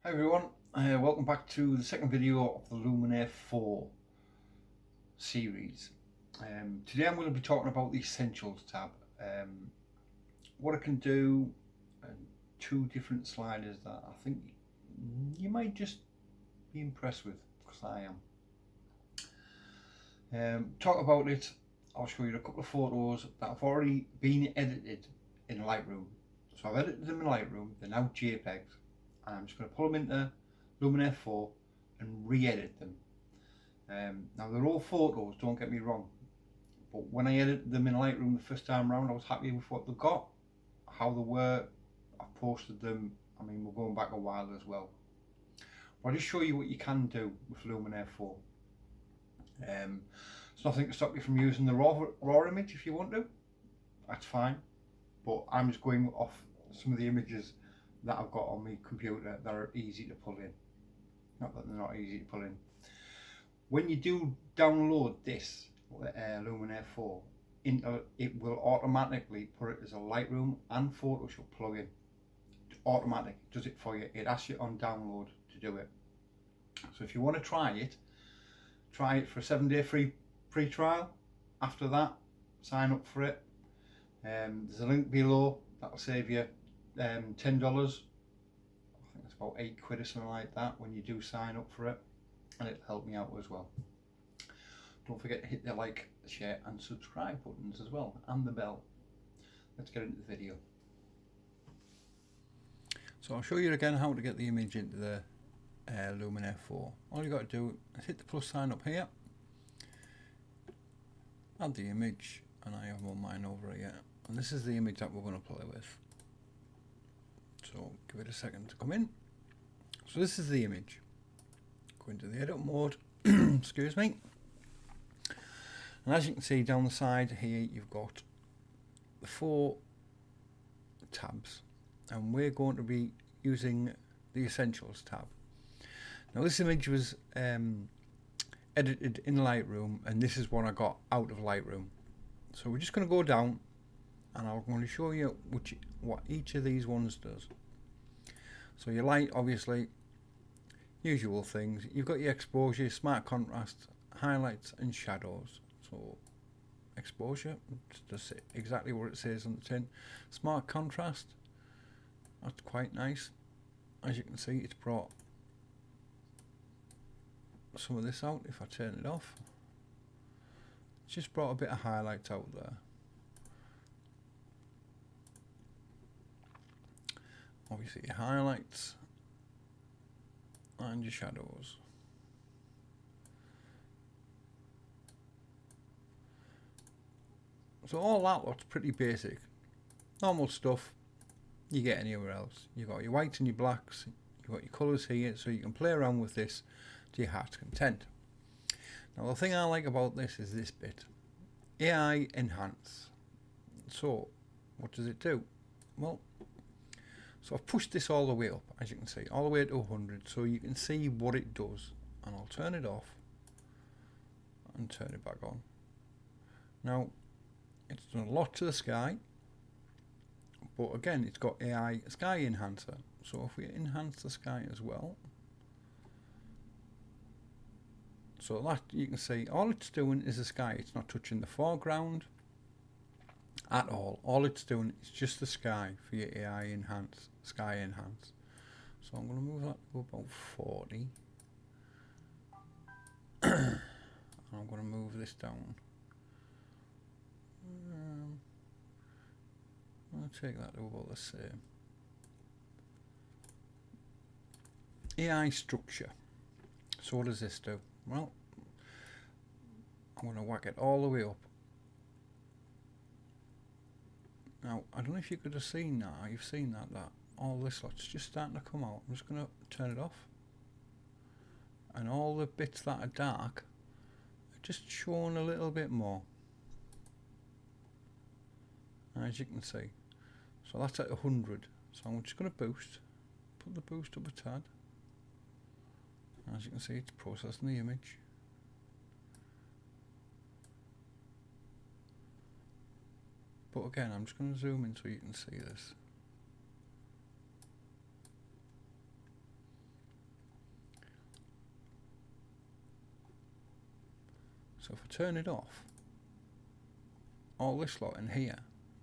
Hi everyone, welcome back to the second video of the Luminar 4 series. Today I'm going to be talking about the Essentials tab, what I can do, and two different sliders that I think you might just be impressed with, because I am. Talk about it, I'll show you a couple of photos that have already been edited in Lightroom. So I've edited them in Lightroom, they're now JPEGs. And I'm just going to pull them into Luminar 4 and re-edit them. Now they're all photos, don't get me wrong, but when I edited them in Lightroom the first time around, I was happy with what they got, how they were. I've posted them, I mean we're going back a while as well. But I'll just show you what you can do with Luminar 4. There's nothing to stop you from using the raw image if you want to, that's fine, but I'm just going off some of the images that I've got on my computer that are easy to pull in. Not that they're not easy to pull in. When you do download this Luminar 4, it will automatically put it as a Lightroom and Photoshop plugin. Automatic, it does it for you. It asks you on download to do it. So if you want to try it for a 7-day free trial. After that, sign up for it. There's a link below that'll save you $10. I think it's about £8 or something like that when you do sign up for it, and it'll help me out as well. Don't forget to hit the like, share and subscribe buttons as well, and the bell. Let's get into the video. So I'll show you again how to get the image into the Luminar 4. All you got to do is hit the plus sign up here, add the image, and I have one mine over here, and this is the image that we're going to play with. So give it a second to come in. So this is the image. Go into the edit mode, excuse me. And as you can see down the side here, you've got the 4 tabs, and we're going to be using the Essentials tab. Now this image was edited in Lightroom, and this is what I got out of Lightroom. So we're just going to go down, and I'm going to show you what each of these ones does. So your light, obviously, usual things. You've got your exposure, smart contrast, highlights and shadows. So exposure, does exactly what it says on the tin. Smart contrast, that's quite nice. As you can see, it's brought some of this out. If I turn it off, it's just brought a bit of highlights out there. Obviously your highlights and your shadows. So all that looks pretty basic, normal stuff you get anywhere else. You've got your whites and your blacks, you've got your colours here, so you can play around with this to your heart's content. Now the thing I like about this is this bit, AI enhance. So what does it do? Well, so I've pushed this all the way up, as you can see, all the way to 100, so you can see what it does. And I'll turn it off and turn it back on. Now, it's done a lot to the sky, but again, it's got AI sky enhancer. So if we enhance the sky as well, so that you can see all it's doing is the sky. It's not touching the foreground at all. All it's doing is just the sky for your AI enhance, sky enhance. So I'm going to move that to about 40. And I'm going to move this down. I'll take that to about the same. AI structure. So what does this do? Well, I'm going to whack it all the way up. Now, I don't know if you could have seen that. You've seen that all this lot's just starting to come out. I'm just going to turn it off. And all the bits that are dark are just showing a little bit more, as you can see. So that's at 100. So I'm just going to boost. Put the boost up a tad. As you can see, it's processing the image. But again, I'm just going to zoom in so you can see this. So if I turn it off, all this lot in here,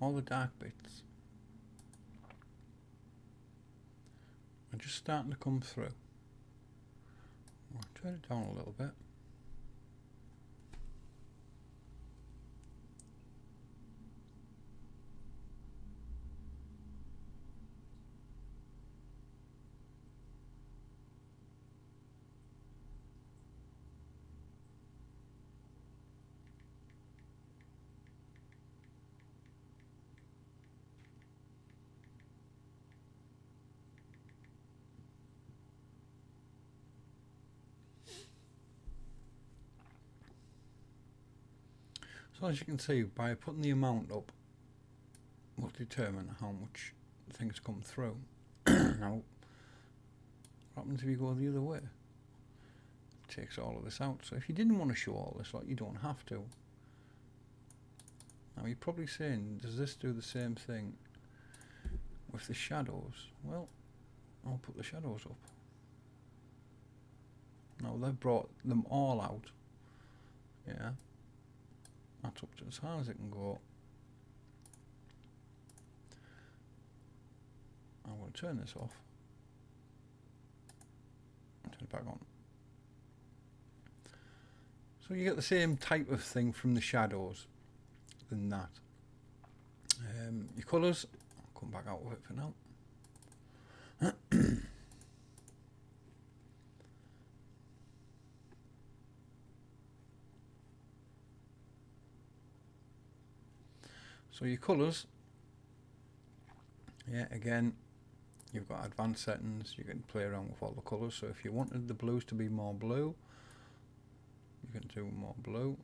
all the dark bits, are just starting to come through. I'll turn it down a little bit. So as you can see, by putting the amount up will determine how much things come through. Now, what happens if you go the other way? It takes all of this out. So if you didn't want to show all this, like, you don't have to. Now you're probably saying, does this do the same thing with the shadows? Well, I'll put the shadows up. Now they've brought them all out. Yeah. That's up to as high as it can go. I'm going to turn this off and turn it back on. So you get the same type of thing from the shadows than that. Your colours, I'll come back out of it for now. So your colours, yeah, again, you've got advanced settings. You can play around with all the colours. So if you wanted the blues to be more blue, you can do more blue.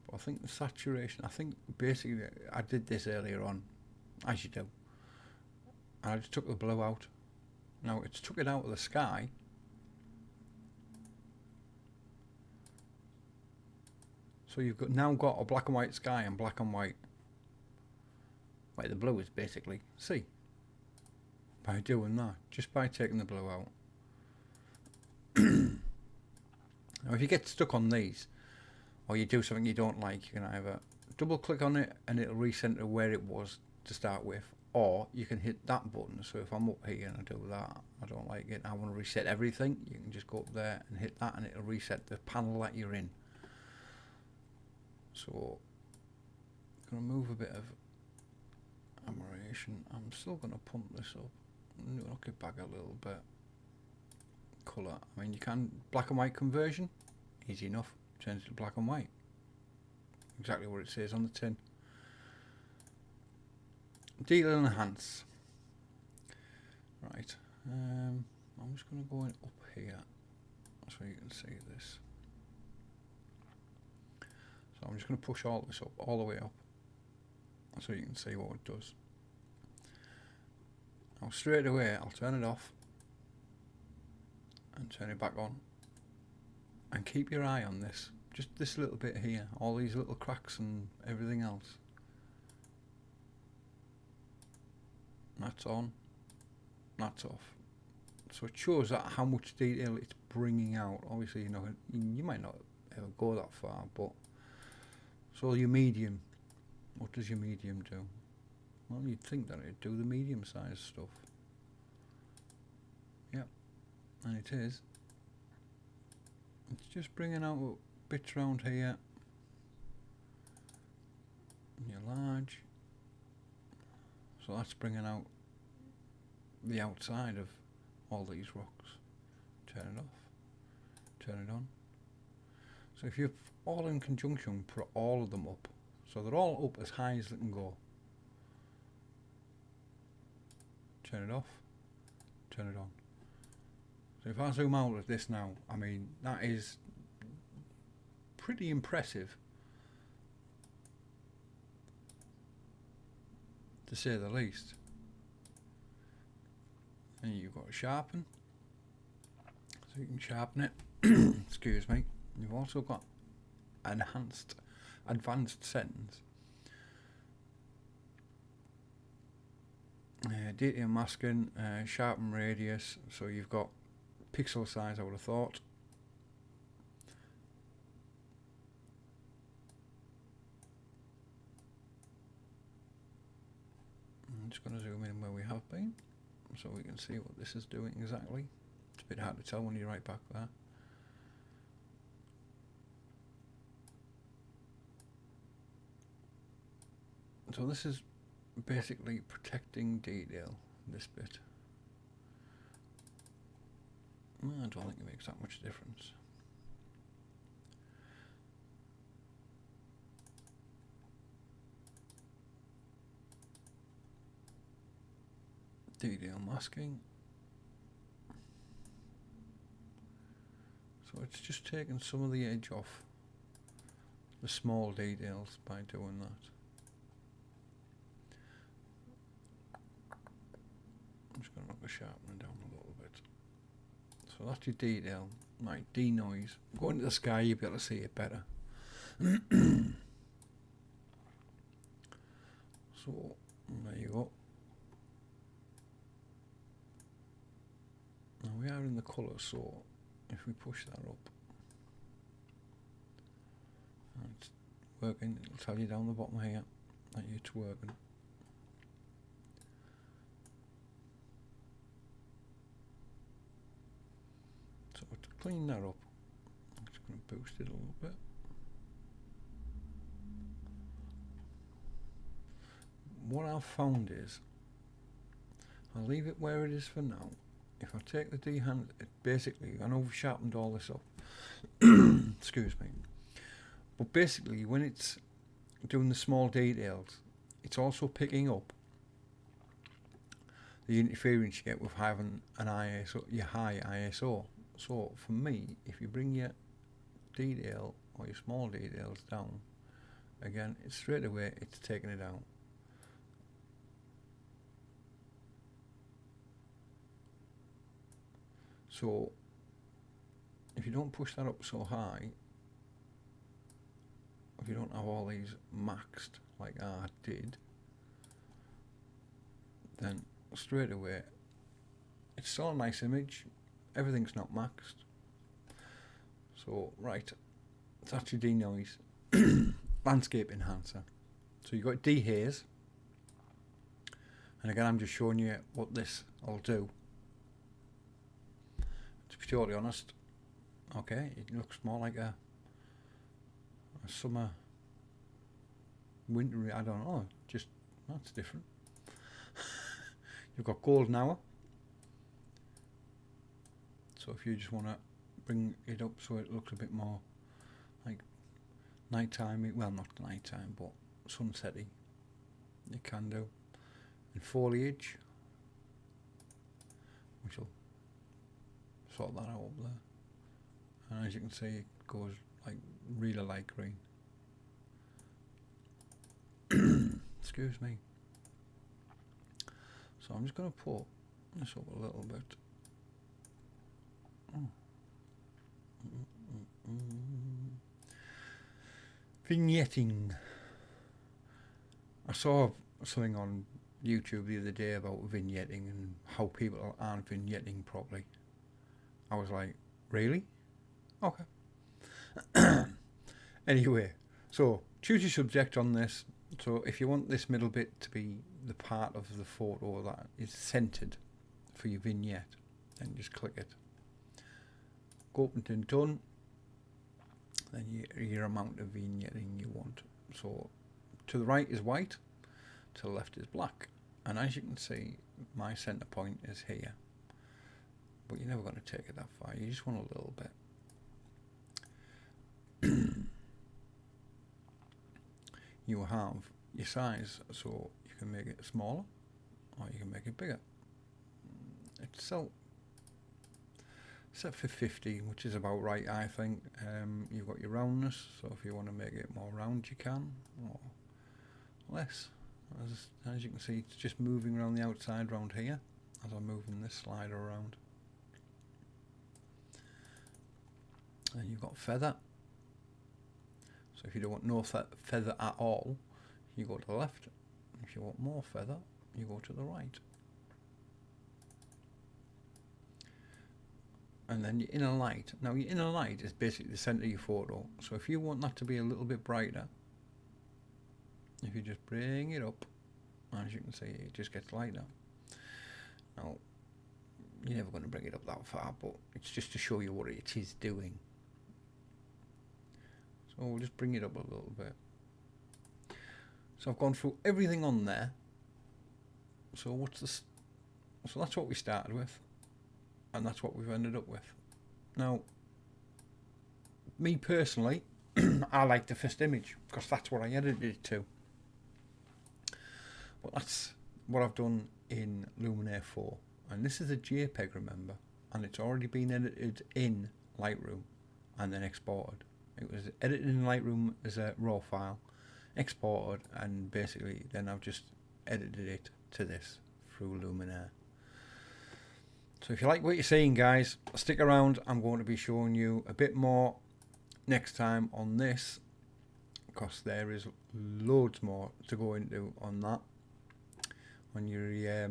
But I think the saturation, I think basically I did this earlier on, as you do. I just took the blue out. Now it's took it out of the sky. So you've got now got a black and white sky and black and white. Where the blue is basically sea. By doing that, just by taking the blue out. Now if you get stuck on these, or you do something you don't like, you can either double click on it and it'll recenter where it was to start with, or you can hit that button. So if I'm up here and I do that, I don't like it, I want to reset everything, you can just go up there and hit that and it'll reset the panel that you're in. So I'm going to move a bit of aberration. I'm still going to pump this up, knock it back a little bit. Colour, I mean, you can black and white conversion, easy enough, change it to black and white, exactly what it says on the tin. Detail and enhance. Right, I'm just going to go in up here so you can see this. So I'm just going to push all this up, all the way up, so you can see what it does. Now straight away I'll turn it off and turn it back on, and keep your eye on this, just this little bit here, all these little cracks and everything else. That's on, that's off. So it shows that how much detail it's bringing out. Obviously, you know, you might not ever go that far, but so your medium, what does your medium do? Well, you'd think that it'd do the medium size stuff. Yep, and it is. It's just bringing out bits around here. Your large. So that's bringing out the outside of all these rocks. Turn it off, turn it on. So if you're all in conjunction, put all of them up. So they're all up as high as they can go. Turn it off, turn it on. So if I zoom out of this now, I mean, that is pretty impressive, to say the least. And you've got to sharpen, so you can sharpen it. Excuse me. You've also got advanced settings. Detail masking, sharpen radius, so you've got pixel size, I would have thought. just going to zoom in where we have been so we can see what this is doing exactly. It's a bit hard to tell when you're right back there. So this is basically protecting detail, this bit. I don't think it makes that much difference. Detail masking. So it's just taking some of the edge off the small details by doing that. I'm just going to knock the sharpening down a little bit. So that's your detail. Right, denoise. Go into the sky, you'll be able to see it better. So there you go. Now we are in the colour, so if we push that up, it's working. It'll tell you down the bottom here that it's working. So to clean that up, I'm just going to boost it a little bit. What I've found is, I'll leave it where it is for now. If I take the D-hand, basically, I know we've sharpened all this up, excuse me, but basically when it's doing the small details, it's also picking up the interference you get with having an ISO, your high ISO. So for me, if you bring your detail or your small details down, again, it's straight away, it's taking it out. So if you don't push that up so high, if you don't have all these maxed like I did, then straight away it's still a nice image, everything's not maxed. So right, that's your denoise. Landscape enhancer. So you've got dehaze, and again I'm just showing you what this will do. To be totally honest, okay, it looks more like a summer, winter, I don't know, just, that's different. You've got golden hour, so if you just want to bring it up so it looks a bit more like nighttime, well not nighttime but sunsetty, you can do. And foliage, which will sort that out up there, and as you can see it goes like really light green. Excuse me. So I'm just going to put this up a little bit. Vignetting. I saw something on YouTube the other day about vignetting and how people aren't vignetting properly. I was like, really? Okay. Anyway, so choose your subject on this. So if you want this middle bit to be the part of the photo that is centered for your vignette, then just click it. Go up and done. Then your amount of vignetting you want. So to the right is white, to the left is black. And as you can see, my center point is here. But you're never going to take it that far, you just want a little bit. You have your size, so you can make it smaller or you can make it bigger. It's set for 50, which is about right, I think. You've got your roundness, so if you want to make it more round you can, or less. As you can see, it's just moving around the outside round here as I'm moving this slider around. And you've got feather. So if you don't want no feather at all, you go to the left. If you want more feather, you go to the right. And then your inner light. Now your inner light is basically the centre of your photo. So if you want that to be a little bit brighter, if you just bring it up As you can see, it just gets lighter. Now, you're never going to bring it up that far, but it's just to show you what it is doing. So we'll just bring it up a little bit. So I've gone through everything on there. So what's this? So that's what we started with, and that's what we've ended up with. Now, me personally, I like the first image because that's what I edited it to. But that's what I've done in Luminar 4, and this is a JPEG, remember, and it's already been edited in Lightroom and then exported. It was edited in Lightroom as a raw file, exported, and basically then I've just edited it to this through Luminar. So if you like what you're seeing, guys, stick around. I'm going to be showing you a bit more next time on this, because there is loads more to go into on that, on your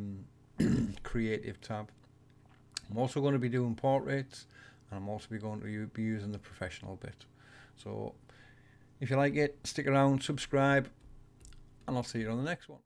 creative tab. I'm also going to be doing portraits, and I'm also going to be using the professional bit. So if you like it, stick around, subscribe, and I'll see you on the next one.